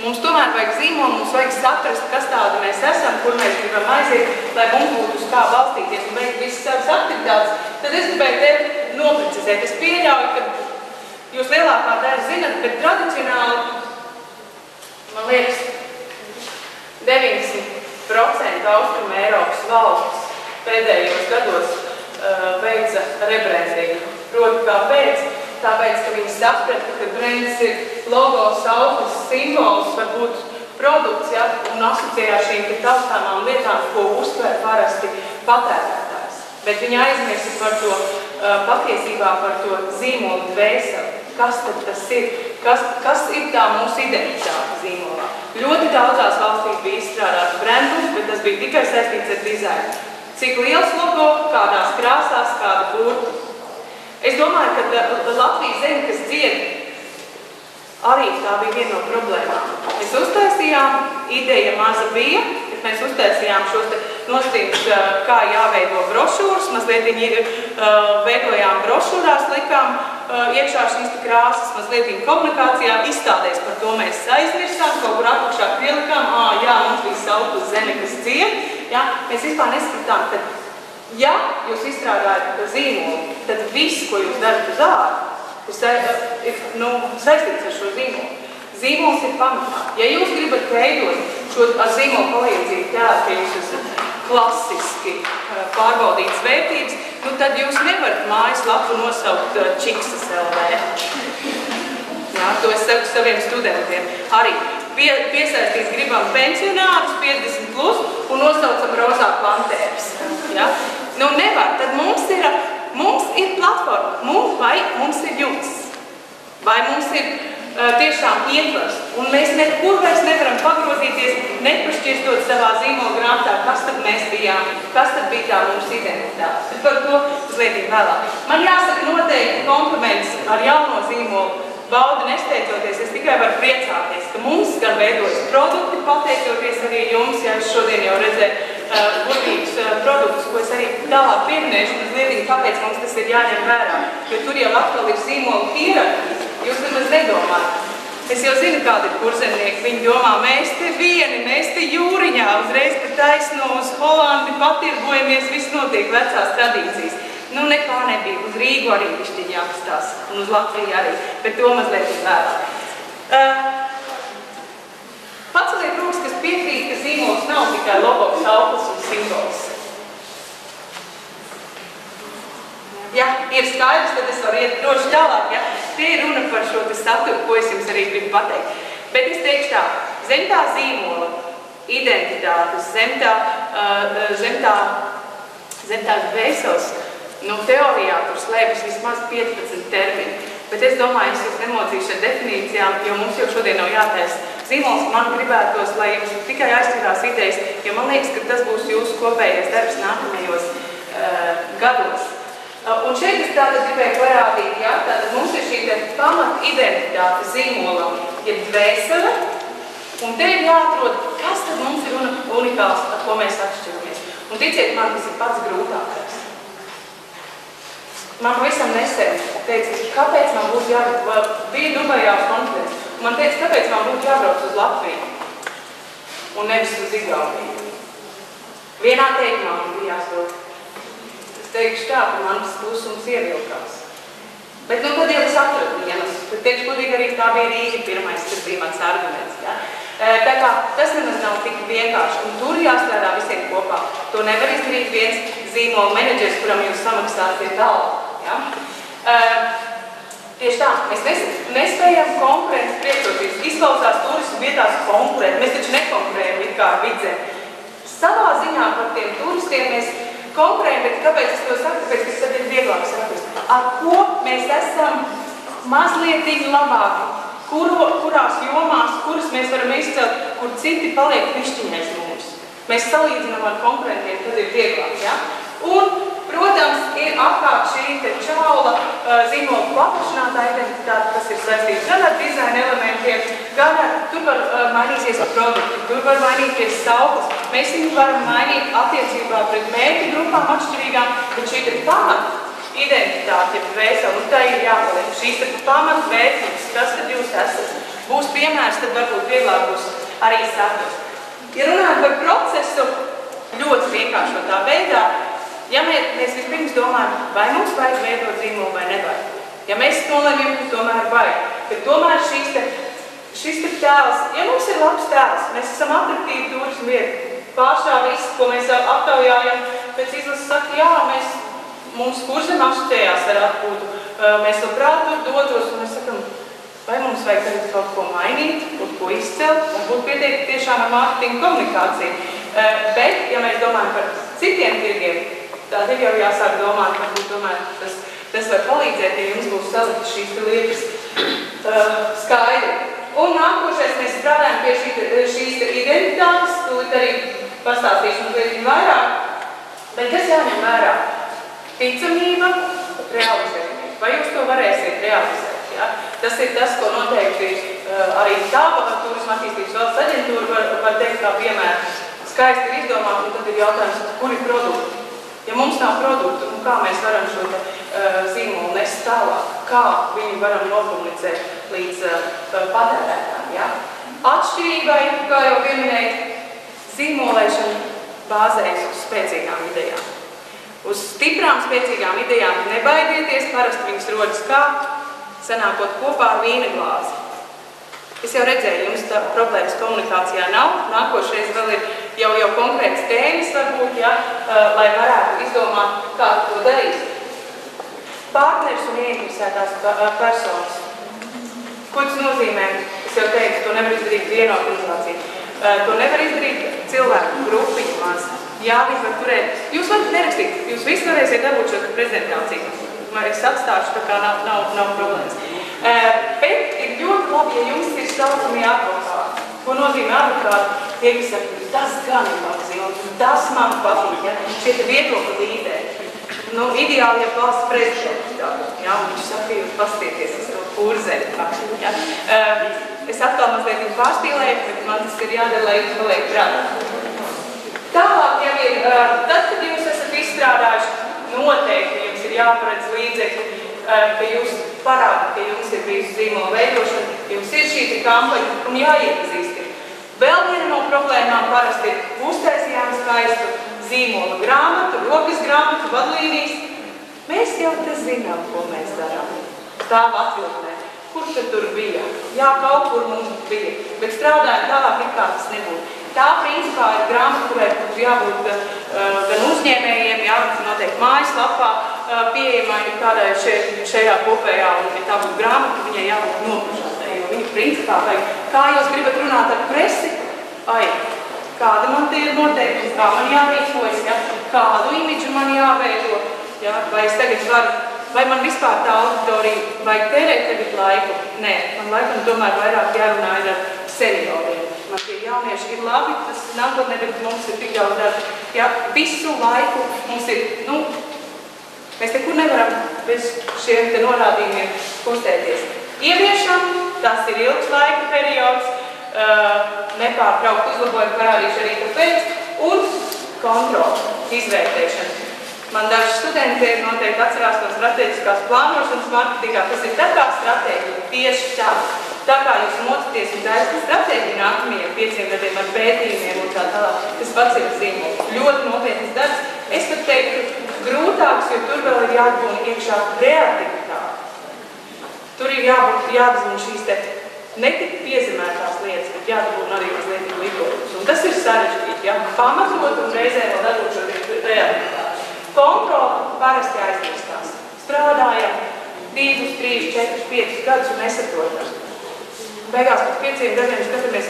Mums tomēr vajag zīmolu, mums vajag saprast, kas tāda mēs esam, kur mēs gribam aiziet, lai mums būtu uz kā balstīties un veikt visas savas aktivitātes. Tad es gribēju tevi noprecizēt. Es pieļauju, ka jūs lielākā daļa zinat, bet tradicionāli, man liekas, 90% Austrum Eiropas valsts pēdējos gados veica rebrandingu. Proti, kāpēc? Tāpēc, ka viņi saprata, ka brands ir logo, sauklis, simbols, varbūt produkts, ja, un asociē ar šīm taustāmām lietām, ko uztver parasti patērētājs. Bet viņi aizmirsta par to patiesībā, par to zīmolu dvēseli. Kas tad tas ir? Kas ir tā mūsu identitāte zīmolā? Ļoti daudzās valstīs bija izstrādāts brandus, bet tas bija tikai saistīts ar dizainu. Cik liels logo, kādās krāsās, kāda burta. Es domāju, ka Latvijas zeme, kas dzied, arī tā bija viena no problēmām. Mēs uztaisījām, ideja maza bija, bet mēs uztaisījām šos nostīmus, kā jāveido brošūras, mazliet viņi veidojām brošūrās, likām iekšā šīs krāsas, mazliet viņi komunikācijā, izstādēs par to mēs aizmirsām, kaut kur apakšā pielikām, mums bija sauklis zeme, kas dzied, mēs vispār neskatām, tad ja jūs izstrādājat zīmolu, tad viss, ko jūs darat uz ārā, ir saistīts ar šo zīmolu. Zīmols ir pamatā. Ja jūs gribat veidot šo ar zīmolu palīdzību tēlu, ka jūs esat klasiski pārbaudītas vērtības, tad jūs nevarat mājaslapu nosaukt Čiksas LV. To es saku saviem studentiem arī. piesaistīt gribam pensionārus 50 plus un nosaucam rozā pantēras. Ja? Nu nevar, tad mums ir platforma, vai mums ir jums, vai mums ir tiešām ietvars, un mēs nekur vairs nevaram pagrozīties, nepašķirstot savā zīmola grāmatā, kas tad mēs bijām, kas tad bija tā mums identitāte. Bet par to uzlietīgi vēlāk. Man jāsaka noteikti kompliments ar jauno zīmolu baudu nesteidzoties, es tikai varu priecāties, ka mums gan veidojas produkti, pateicoties arī jums, ja es šodien jau redzēju burvīgus produktus, ko es arī tālāk pieminēšu, mazliet, kāpēc mums tas ir jāņem vērā, jo tur jau atkal ir zīmola hierarhija. Jūs nemaz nedomājat. Es jau zinu, kādi ir kurzemnieki. Viņi domā, mēs te vieni, mēs te jūriņā, uzreiz pa taisno uz Holandi patirgojamies, viss notiek vecās tradīcijas. Nu, nekā nebija. Uz Rīgu arī višķiņi jāpastās, un uz Latviju arī, bet to mazliet ir vēlāk. Paceliet rokas, kas piekrīt, ka zīmols nav tikai logos, auklis un simbols. Ja ir skaidrs, tad es varu iet droši tālāk. Ja? Te ir runa par šo saturu, ko es jums arī gribu pateikt. Bet es teikšu tā, zem tā zīmola identitātes, zem tās vēsos, nu teorijā tur slēpjas vismaz 15 termini. Bet es domāju, es jūs nemocīšu ar definīcijām, jo mums jau šodien nav jātaisa zīmols. Man gribētos, lai jums tikai aizstīrās idejas, jo man liekas, ka tas būs jūsu kopējais darbs nākamajos gados. Un šeit es tātad gribēju parādīt, ja, tātad mums ir šī pamat identitāte zīmolam, ir dvēsele, un te ir jāatrod, kas tad mums ir unikāls, ar ko mēs atšķiramies. Un ticiet man, tas ir pats grūtākais. Man pavisam nesen teica, kāpēc man būtu jābrauc, bija Dubajā konferences, un man teica, kāpēc man būtu jābrauc uz Latviju un nevis uz Igauniju. Vienā teikumā man bija jāsprot. Es teikšu tā, ka manas klusums ievilkās. Bet nu tad jau es atradu vienas. Bet teikšu godīgi arī tā bija Rīga pirmais, tas bija mans arguments. Ja? Tā kā tas nemaz nav tik vienkārši. Un tur jāstrādā visiem kopā. To nevar izdarīt viens zīmola menedžers, kuram jūs samaksāsiet algu. Ja? Tieši tā, mēs nespējam konkurēt priekšrocības. Izklausās turismu vietās konkurēt. Mēs taču nekonkurējam it kā ar vidzēm. Savā ziņā par tiem turistiem mēs konkurējam, bet kāpēc es to saku? Tāpēc, ka tad ir vieglāk saprast. Ar ko mēs esam mazlietiņi labāki? Kurās jomās, kuras mēs varam izcelt, kur citi paliek pišķiņais mums. Mēs salīdzinām ar konkurentiem, tad ir vieglāk. Ja? Un, protams, ir apkārt šī čaula zīmola paplašinātā identitāte, kas ir saistīta gan ar dizaina elementiem, gan ar, tur var mainīties produkti, tur var mainīties sauklis. Mēs viņu varam mainīt attiecībā pret mērķu grupām atšķirīgām, bet šī ir pamat identitāte, ja vēseli, un tā ir jāpaliek. Šīs ir pamat vērtības, kas tad jūs esat. Būs piemērs, tad varbūt vieglāk būs arī saprast. Ja runājam par procesu, ļoti vienkāršotā veidā, ja mēs vispirms domājam, vai mums vajag veidot zīmolu vai nevajag. Ja mēs nolēmjam, ka tomēr vajag, bet tomēr šis tēls, ja mums ir labs tēls, mēs esam atraktīvi turismu vieti, pārstāv visu, ko mēs aptaujājam, pēc izlases saka, jā, mums kurzem asociējās ar atpūtu, mēs labprāt tur dotos, un mēs sakam, vai mums vajag tagad kaut ko mainīt, kaut ko izcelt, varbūt pietiek tiešām ar mārketingu komunikāciju. Bet, ja mēs domājam par citiem tirgiem, tad ir jau jāsāk domāt, varbūt tomēr tas var palīdzēt, ja jums būs saliktas šīs lietas skaidri. Un nākošais mēs strādājam pie šīs identitātes, tūlīt arī pastāstīšu mazliet vairāk, bet kas jāņem vērā? Ticamība, realizējumība. Vai jūs to varēsiet realizēt? Ja? Tas ir tas, ko noteikti arī tāpat turisma attīstības valsts aģentūra var teikt kā piemēru. Skaisti ir izdomāt, un tad ir jautājums, kur ir produkti. Ja mums nav produktu, kā mēs varam šo zīmolu nest tālāk, kā viņu varam nokomunicēt līdz patērētājiem. Ja? Atšķirībai, kā jau pieminēju, zīmolēšana bāzējas uz spēcīgām idejām. Uz stiprām, spēcīgām idejām nebaidieties, parasti viņas rodas kā sanākot kopā ar vīna glāzi. Es jau redzēju, jums tā problēmas komunikācijā nav. Nākošais vēl ir jau konkrēts tēmas varbūt, ja, lai varētu izdomāt, kā to darīt. Partners un ieinteresētās personas. Ko tas nozīmē? Es jau teicu, to nevar izdarīt viena organizācija. To nevar izdarīt cilvēku grupiņu maz. Jā, viņi var turēt. Jūs varat nerakstīt, jūs visi varēsiet dabūt šo prezentāciju. Es atstāšu, tā kā nav problēmas. Bet ir ļoti labi, ja jums ir saucamie advokāti. Ko nozīmē advokāti? Tie, kas saka, tas gan ir pazīmes, tas man patīk, ja? Šie te viedokļi līderi. Nu, ideāli, ja valsts prezidents, jā, viņš saka, jūs pastieties uz to kurzeli. Ja? Es atkal mazliet viņu pārspīlēju, bet man tas ir jādara, lai jūs paliek prātā. Tālāk jau ir, tad, kad jūs esat izstrādājuši, noteikti jums ir jāparedz līdzekļi, ka jūs parādat, ka jums ir bijusi zīmola veidošana, jums ir šī kampaņa un jāiepazīst. Vēl viena no problēmām parasti ir uztaisījām skaistu zīmola grāmatu, rokas grāmatu, vadlīnijas. Mēs jau te zinām, ko mēs darām. Stāv atvilknē. Kur tur bija? Jā, kaut kur mums bija. Bet strādājot tālāk, kā tas nebūtu. Tā principā ir grāmata, kurai būtu jābūt gan uzņēmējiem, jābūt noteikti mājaslapā pieejamai kādai šajā kopējā, un ja tā būtu grāmata, viņai jābūt nopašātai, jo viņa principā vajag, kā jūs gribat runāt ar presi, kāda man tie ir noteikti, kā man jārīkojas, ja? Kādu imidžu man jāveido, ja? Vai es tagad varu, vai man vispār tā auditorija vajag tērēt tagad laiku? Nē, man laikam tomēr vairāk jārunā ir ar senioriem. Man tie jaunieši ir labi, tas nākotnē, bet mums ir tik daudz darba. Ja, visu laiku mums ir, mēs nekur nevaram bez šiem te norādījumiem kustēties. Ieviešam, tas ir ilgs laika periods, nepārtraukt uzlabojumu parādīšu arī tāpēc, un kontroli, izvērtēšana. Man daži studenti noteikti atcerās no strateģiskās plānošanas marketingā, tas ir tā kā stratēģija, tieši tā. Tā kā jūs mocaties un taisat stratēģiju nākamajiem 5 gadiem ar pētījumiem un tā tālāk, tas pats ir zīmols. Ļoti nopietnas darbs. Es pat teiktu grūtāks, jo tur vēl ir jāatbūna iekšā kreativitāte. Tur ir jāatbūna šīs te netik piezemētās lietas, bet jāatbūna arī mazliet ligotus. Un tas ir sarežģīti, ja? Pamatot un reizē vēl dabūt šo kreativitāti. Kontrola parasti aizmirstās. Strādājam 2, 3, 4, 5 gadus un nesaprotam. Beigās pēc 5 gadiem skatāmies,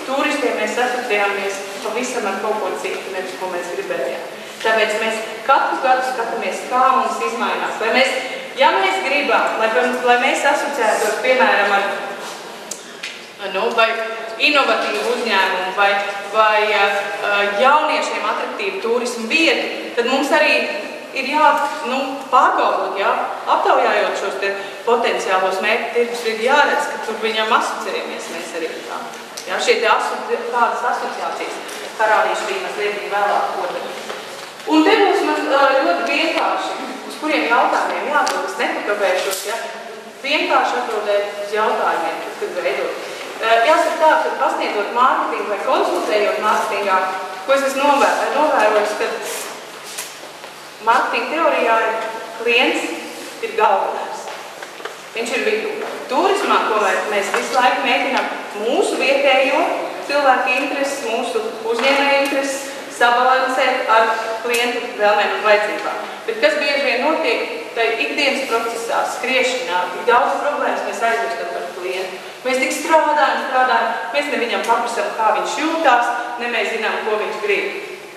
turistiem mēs asociējāmies pavisam ar kaut ko citu, nevis, ko mēs gribējām. Tāpēc mēs katru gadu skatāmies, kā mums izmainās. Vai mēs, ja mēs gribam, lai mēs asociētos, piemēram, vai inovatīvu uzņēmumu, vai jauniešiem atraktīvu turismu vietu, tad mums arī ir pārbaudot, aptaujājot šos te potenciālos mērķu tirgus, ir jāredz, ka tur viņam asociējamies mēs arī tā. Jā, šie te kādas asociācijas parādīšu bija mazliet vēlāk. Un te mums ļoti vienkārši, uz kuriem jautājumiem jāatbild, es nepakavēšos, vienkārši atbildēt uz jautājumiem, kad veidot. Jāsaka tā, ka pasniedzot mārketingu vai konsultējot mārketingā, ko es esmu novērojis, ka mārketinga teorijā klients ir galvenais. Viņš ir vidū. Turismā, ko mēs visu laiku mēģinām mūsu vietējo cilvēku intereses, mūsu uzņēmēju intereses sabalansēt ar klientu vēlmēm un vajadzībām. Bet kas bieži vien notiek, tai ikdienas procesā, skriešanā, tik daudz problēmas mēs aizmirstam par klientu. Mēs tik strādājam, mēs ne viņam paprasam, kā viņš jūtās, ne mēs zinām, ko viņš grib.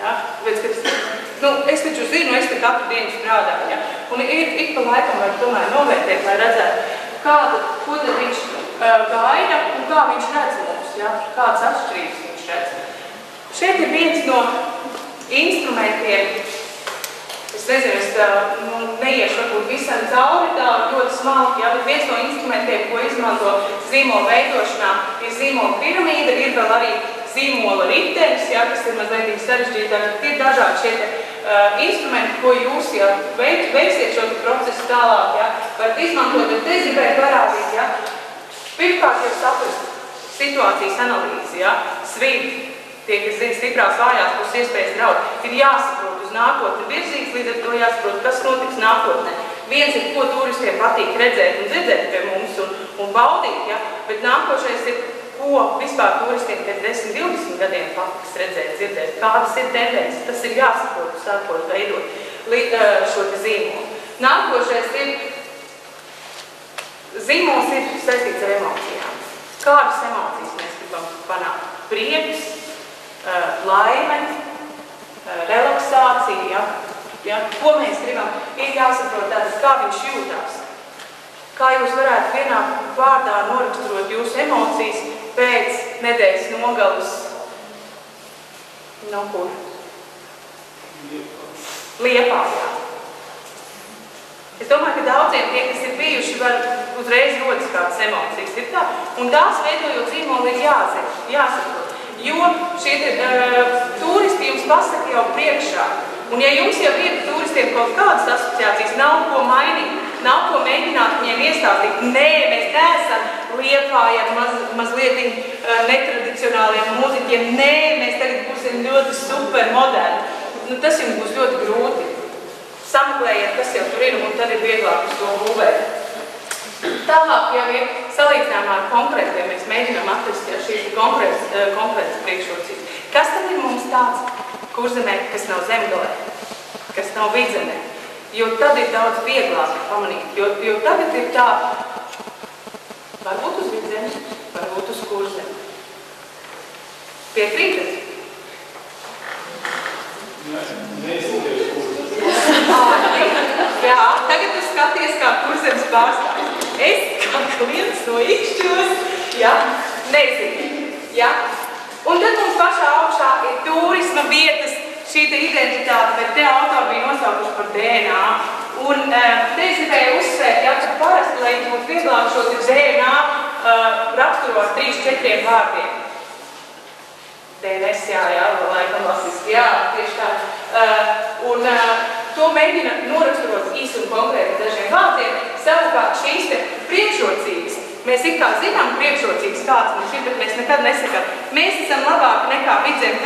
Ja? Es taču zinu, es te katru dienu strādāju. Ja? Un ik pa laikam var tomēr novērtēt, lai redzētu, ko tad viņš gaida un kā viņš redz mums, ja? Kādas atšķirības viņš redz. Šeit ir viens no instrumentiem, es nezinu, neiešu varbūt visam cauri tā ļoti smalki, ja? Bet viens no instrumentiem, ko izmanto zīmola veidošanā, ir zīmola piramīda, ir vēl arī zīmola ritenis, ja, kas ir mazliet sarežģītāk. Ir dažādi šie instrumenti, ko jūs jau veiksiet šo procesu tālāk, ja, varat izmantot, bet es gribēju parādīt, ja. Pirmkārt jau saprast situācijas analīzi, ja, svīt, tie, kas zina stiprās vājās, būs iespējas draud, ir jāsaprot uz nākotni virzīgs, līdz ar to jāsaprot, kas notiks nākotnē. Viens ir, ko turistiem patīk redzēt un dzirdēt pie mums un baudīt, ja, bet nākošais ir, ko vispār turistiem pēc 10-20 gadiem patiks redzēt, dzirdēt, kādas ir tendences. Tas ir jāsaprot, sākot veidot šo te zīmolu. Nākošais ir, zīmols ir saistīts ar emocijām. kādas emocijas mēs gribam panākt. Prieks, laime, relaksācija, ja? Ko mēs gribam, ir jāsaprot tādas, kā viņš jūtās. Kā jūs varētu vienā vārdā noraksturot jūsu emocijas pēc nedēļas nogalas no kur? Liepājā. Es domāju, ka daudziem tie, kas ir bijuši, var uzreiz rodas kādas emocijas. Ir tā, un tās veidojot zīmoli ir jāsaprot. Jo šie turisti jums pasaka jau priekšā. Un ja jums jau ir turistiem kaut kādas asociācijas, nav ko mainīt, nav ko mēģināt viņiem iestāstīt. Nē, mēs neesam Liepājā ar mazliet netradicionāliem mūziķiem. Nē, mēs tagad būsim ļoti super moderni. Nu, tas jums būs ļoti grūti. Sameklējiet, kas jau tur ir, un tad ir vieglāk uz to būvēt. Tālāk jau ir salīdzinājumā ar konkrētiem. Mēs mēģinām atrast jau šīs konkrētas priekšrocības. Kas tad ir mums tāds Kurzemē, kas nav zemgalē, kas nav vidzemē? Jo tad ir daudz vieglāk pamanīt. Jo tagad ir tā, varbūt uz vidzemi, varbūt uz Kurzemi. Piekrītat? Jā, tagad tu skaties kā Kurzemes pārstāvis. Es kā klients no Ikšķos, jā, nezinu, jā. Un tad mums pašā augšā ir turisma vietas, šīta identitāte, bet te autori bija nosaukuši par DNA. Un te es gribēju uzsvērt, jā, ka parasti, lai būtu vieglāk šo DNA raksturo ar 3-4 vārdiem. DNS, jā, laikam klasiski, jā, tieši tā. Un to mēģina noraksturot īsi un konkrēti dažiem vārdiem. Savukārt šīs te priekšrocības, mēs it kā zinām priekšrocības kāds mums ir, bet mēs nekad nesakām. Mēs esam labāki nekā vidzemi,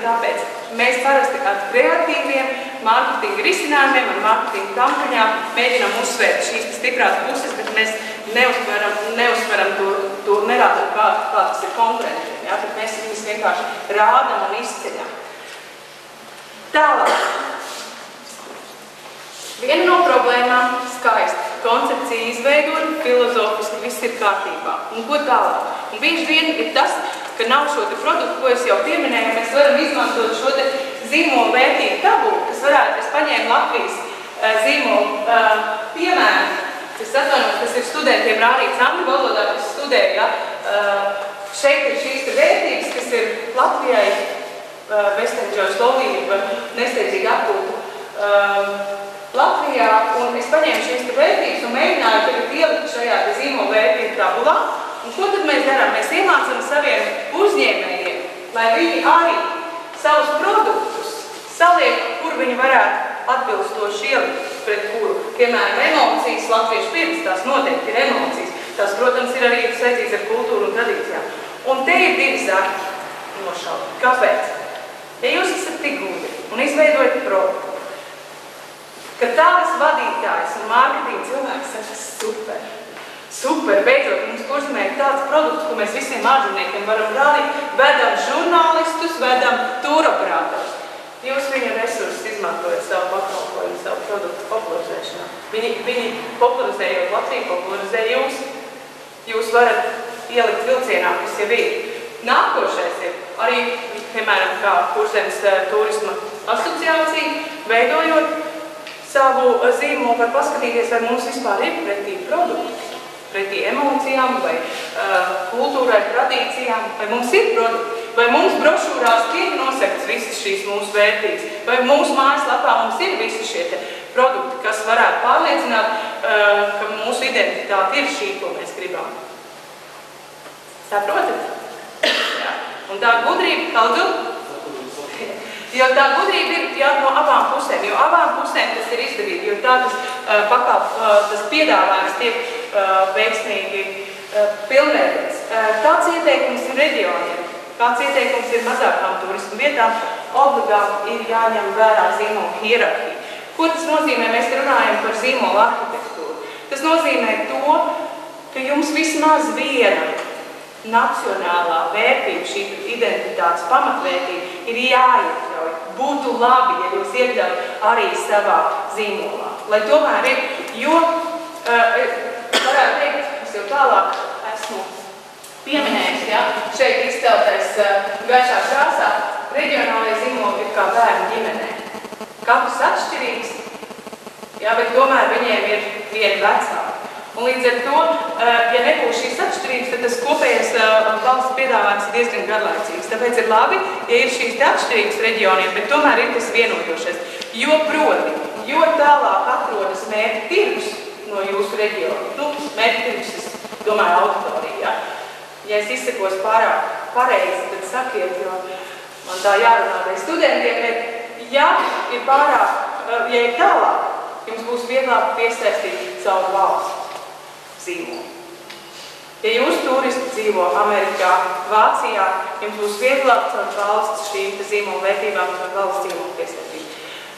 tāpēc mēs parasti kāds kreatīviem mārketinga risinājumiem un mārketinga kampaņām mēģinām uzsvērt šīs stiprās puses, bet mēs neuzsveram to nerādam, kā tas ir konkurentiem, ja? Bet mēs viņus vienkārši rādam un izceļam. Tālāk. Viena no problēmām skaisti. Koncepcija izveidot, filozofiski viss ir kārtībā. Un ko tālāk? Un bieži vien ir tas, ka nav šo te produktu, ko es jau pieminēju, mēs varam izmantot šo te zīmolu vērtību tabulu, kas varētu, es paņēmu Latvijas zīmolu piemēru. Es atvainojos, kas ir studentiem rādīts angļu valodā, kas studēja. Ja? Šeit ir šīs te vērtības, kas ir Latvijai Vestenģoja Slovība, nesteidzīgi atpūta Latvijā, un es paņēmu šīs te vērtības un mēģināju tagad ielikt šajā te zīmolu vērtību tabulā. Un ko tad mēs darām? Mēs iemācam saviem uzņēmējiem, lai viņi arī savus produktus saliek, kur viņi varētu atbilstoši ielikt pret kuru. Piemēram, emocijas latviešu pieredze, tās noteikti ir emocijas. Tās, protams, ir arī saistīts ar kultūru un tradīcijām. Un te ir divi zaki nošauti. Kāpēc? Ja jūs esat tik gudri un izveidojat produktu, ka tādas vadītājas un mārketinga cilvēks saka super. Super, beidzot, mums Kurzemē ir tāds produkts, ko mēs visiem ārzemniekiem varam rādīt. Vedam žurnālistus, vedam tūroperātorus. Jūs viņa resursus izmantojat savu pakalpojumu, savu produktu popularizēšanā. Viņi popularizējot Latviju, popularizē jūs. Jūs varat ielikt vilcienā, kas jau ir. Nākošais ir arī, piemēram, kā Kurzemes turisma asociācija, veidojot savu zīmolu, var paskatīties, vai mums vispār ir pretī produkti, pretī emocijām, vai kultūrai, tradīcijām, vai mums ir produkti, vai mums brošūrās tiek nosaktas visas šīs mūsu vērtības, vai mūsu mājaslapā mums ir visi šie produkti, kas varētu pārliecināt, ka mūsu identitāte ir šī, ko mēs gribam. Saprotat? Jā. Un tā gudrība, kaldu? Jo tā gudrība ir no abām pusēm, jo abām pusēm tas ir izdevīgi, jo tā tas piedāvājums tiek veiksmīgi pilnveidots. Kāds ieteikums ir reģioniem? Kāds ieteikums ir mazākām turismu vietām? Obligāti ir jāņem vērā zīmola hierarhija. Ko tas nozīmē? Mēs runājam par zīmola arhitektūru. Tas nozīmē to, ka jums vismaz viena nacionālā vērtība, šī identitātes pamatvērtība ir jāiekļauj. Būtu labi, ja jūs iekļaut arī savā zīmolā. Lai tomēr ir, jo varētu teikt, es jau tālāk esmu pieminējis. šeit izceltais gaišā krāsā, reģionālajie zīmoli ir kā bērnu ģimenē. Katrs atšķirīgs, jā, bet tomēr viņiem ir viena vecāka. Un līdz ar to, ja nebūs šīs atšķirības, tad tas kopējais valsts piedāvājums ir diezgan garlaicīgs. Tāpēc ir labi, ja ir šīs atšķirības reģioniem, bet tomēr ir tas vienojošais. Jo proti, jo tālāk atrodas mērķa tirgus no jūsu reģiona. Nu, mērķa tirgus, es domāju, auditorija, ja? Ja es izsakos pārāk pareizi, tad sakiet, jo man tā jārunā arī studentiem, bet ja ir pārāk, ja ir tālāk, jums būs vieglāk piesaistīt savu valsts zīmolu. Ja jūs turisti dzīvo Amerikā, Vācijā, jums būs vieglāk caur valsts šīm zīmolu vērtībām un valsts zīmolu piesaistīt.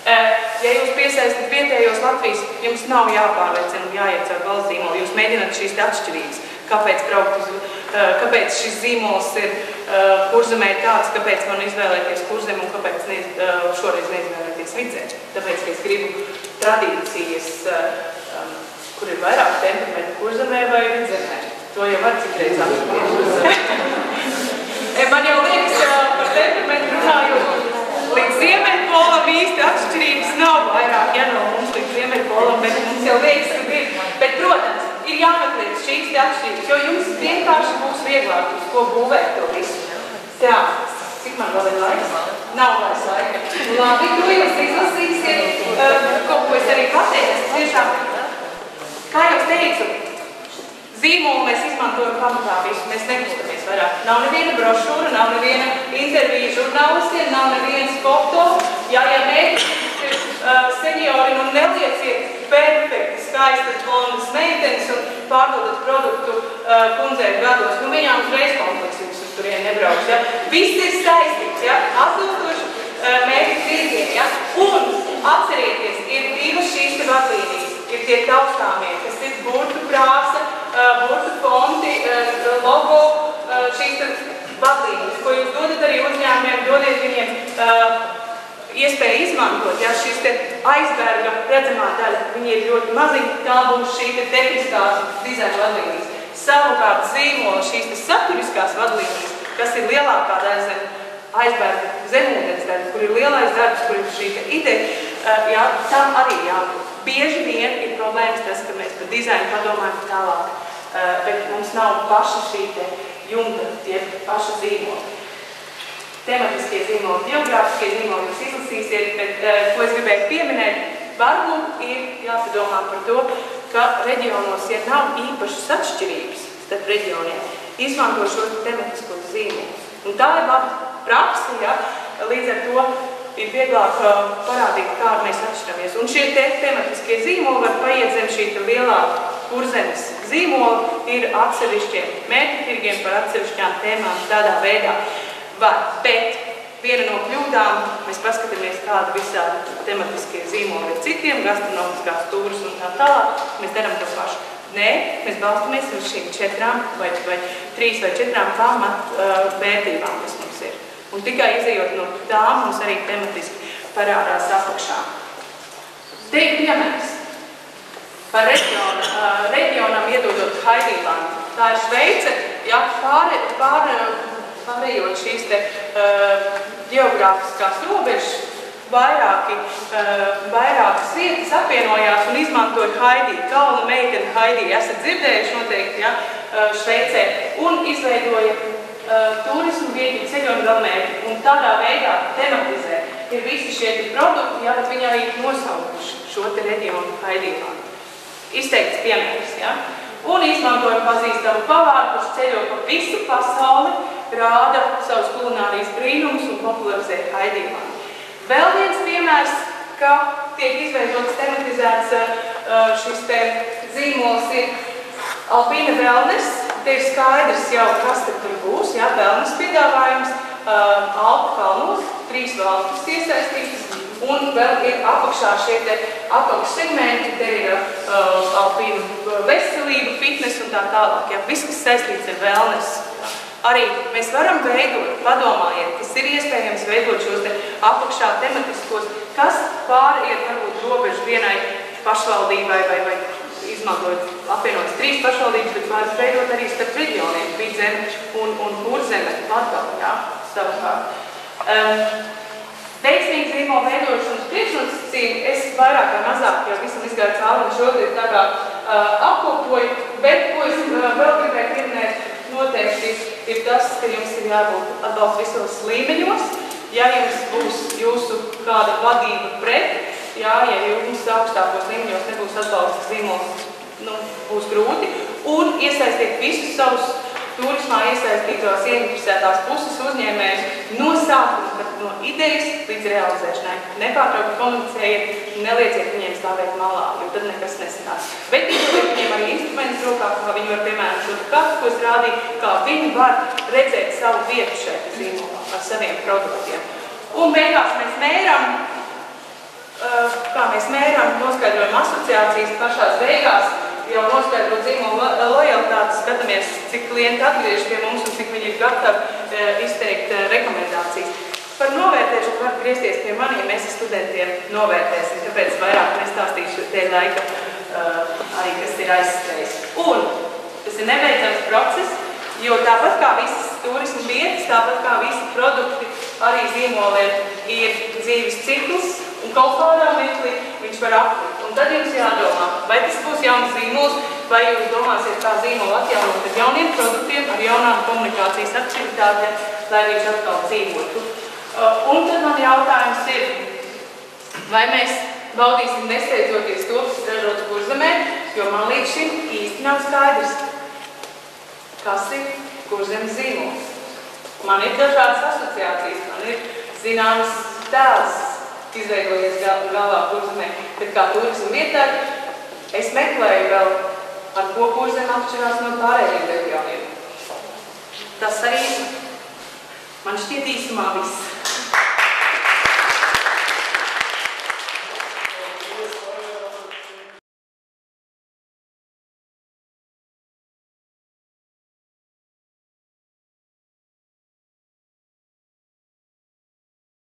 Ja jūs piesaistat vietējos Latvijas, jums nav jāpārliecina un jāiet caur valsts zīmolu. Jūs mēģināt šīs atšķirības. Kāpēc šis zīmols ir Kurzemē tāds, kāpēc man izvēlēties Kurzemi un kāpēc šoreiz neizvēlēties Vidzē. Tāpēc, ka es gribu tradīcijas, kur ir vairāk temperamenti Kurzemē vai Vidzemē. To jau var citreiz apspriest. Man jau liekas, par temperamentu runājot, līdz Ziemeļpolam īsti atšķirības nav vairāk, ja no mums līdz Ziemeļpolam, bet mums jau liekas, ka ir. Bet, protams, ir jāmeklē šīs atšķirības, jo jums vienkārši būs vieglāk uz ko būvēt to visu. Jā, cik man vēl ir laiks? Nav vairs laika. Labi, to jūs izlasīsiet, ko es arī pateicu. Tiešām, kā jau teicu, zīmolu mēs izmantojam pamatā visu, mēs nekustamies vairāk. Nav neviena brošūra, nav neviena intervija žurnālistiem, nav nevienas foto. Ja mēģināt seniori, nu nelieciet perfekti, skaistas, blondas meitenes un pārdodat produktu kundzēm gados. Nu viņām uzreiz kompleks jūs uz turien nebrauks, ja? Viss ir saistīts, ja? Atbilstoši mērķi tirgiem, ja? Un atcerieties, ir divas šīs te vadlīnijas. Ir tie taustāmie, kas ir burtu krāsa, burtu fonti, logo, šīs te vadlīnijas, ko jūs dodat arī uzņēmumiem, dodiet viņiem iespēju izmantot, ja šīs te aizberga redzamā daļa, viņi ir ļoti maziņi, tā būs šī te tehniskās dizaina vadlīnijas. Savukārt zīmola šīs te saturiskās vadlīnijas, kas ir lielākā daļa zem aizberga zemūdens daļa, kur ir lielais darbs, kur ir šī te ideja, jā, tam arī jābūt. Bieži vien ir problēmas tas, ka mēs par dizainu padomājam tālāk, bet mums nav paša šī te jumta, tie paša zīmola. Tematiskie zīmoli, geogrāfiskie zīmoli jūs izlasīsiet, bet, ko es gribēju pieminēt, varbūt ir jāpadomā par to, ka reģionos, ja nav īpašas atšķirības starp reģioniem, izmanto šos tematiskos zīmolus. Un tā ir laba praksa, ja, līdz ar to ir vieglāk parādīt, kā mēs atšķiramies. Un šie tematiskie zīmoli var paiet zem šī lielā Kurzemes zīmola, ir atsevišķiem mērķitirgiem par atsevišķām tēmām tādā veidā. Bet viena no kļūdām, mēs paskatāmies, kāda visādi tematiskie zīmoli ir citiem, gastronomiskās tūras un tā tālāk, mēs darām to pašu. Nē, mēs balstamies uz šīm 4 vai 3 vai 4 pamat vērtībām, kas mums ir. Un tikai izejot no tām, mums arī tematiski parādās apakšā. Te ir piemērs par reģionam iedodot Haidīlandu. Tā ir Šveice, ja, pārējot šīs te geogrāfiskās robežas, vairākas vietas apvienojās un izmantoja Haidī, kalnu meiteni Haidī. Esat dzirdējuši noteikti, ja, Šveicē, un izveidoja turismu vietu ceļojumu galamērķi, un tādā veidā tematizē. Ir visi šie produkti, ja, bet viņi arī nosaukuši šo te reģionu Haidīlandu. Izteikts piemērs, ja. Un izmantojam pazīstamu pavāru, kurš ceļo pa visu pasauli, rāda savus kulinārijas brīnumus un popularizē Haidīlandu. Vēl viens piemērs, ka tiek izveidots tematizēts šis te zīmols ir Alpina Wellness. Te ir skaidrs jau, kas te tur būs, ja, wellness piedāvājums, Alpu kalnos, 3 valstis iesaistītas. Un vēl ir apakšā šie te apakšsegmenti, te ir alpīnu veselība, fitness un tā tālāk. Ja, viss, kas saistīts ar wellness. Arī mēs varam veidot, padomājiet, tas ir iespējams veidot šos te apakšā tematiskos, kas pāriet varbūt robežu vienai pašvaldībai vai izmantojot apvienotas 3 pašvaldības, bet varat veidot arī starp reģioniem, Vidzeme un Kurzeme. atkal, jā, savukārt. Veiksmīgi zīmola veidošanas priekšnosacījumi es vairāk vai mazāk jau visam izgāju cauri un šodien tā kā apkopoju, bet ko es vēl gribēju pieminēt noteikti ir tas, ka jums ir jābūt atbalsts visos līmeņos. Ja jums būs jūsu kāda vadība pret, ja jums augstākos līmeņos nebūs atbalsts zīmols, būs grūti, un iesaistīt visus savus turismā iesaistītās ieinteresētās puses uzņēmējus no sākuma, no idejas līdz realizēšanai. Nepārtraukti komunicējiet, nelieciet viņiem stāvēt malā, jo tad nekas nesanās. Bet iedodiet viņiem arī instrumentus rokā, kā viņi var, piemēram, šo kartu, ko es rādīju, kā viņi var redzēt savu vietu šeit zīmolā ar saviem produktiem. Un beigās mēs mēram, noskaidrojam asociācijas pašās beigās, jau noskaidrot zīmola lojalitāti, skatāmies, cik klienti atgriež pie mums un cik viņi ir gatavi izteikt rekomendācijas. Par novērtēšanu var griezties pie maniem, mēs ar studentiem novērtēsim, tāpēc vairāk nestāstīšu tie laika arī, kas ir aizskrējis. Un tas ir nebeidzams process, jo tāpat kā visas turismu vietas, tāpat kā visi produkti, arī zīmoliem ir dzīves cikls un kaut kādā mirklī viņš var apkrit. Un tad jums jādomā, vai tas būs jauns zīmols, vai jūs domāsiet kā zīmolu atjaunot ar jauniem produktiem, ar jaunām komunikācijas aktivitātēm, lai viņš atkal dzīvotu. Un tad man jautājums ir, vai mēs baudīsim nesteidzoties to, kas ir ražots Kurzemē, jo man līdz šim īsti nav skaidrs, kas ir Kurzemes zīmols. Man ir dažādas asociācijas, man ir zināmas tēls izveidojies galvā Kurzemē, bet kā turismu vietai es meklēju vēl, ar ko Kurzeme atšķirās no pārējiem reģioniem. Tas arī man šķiet īsumā viss.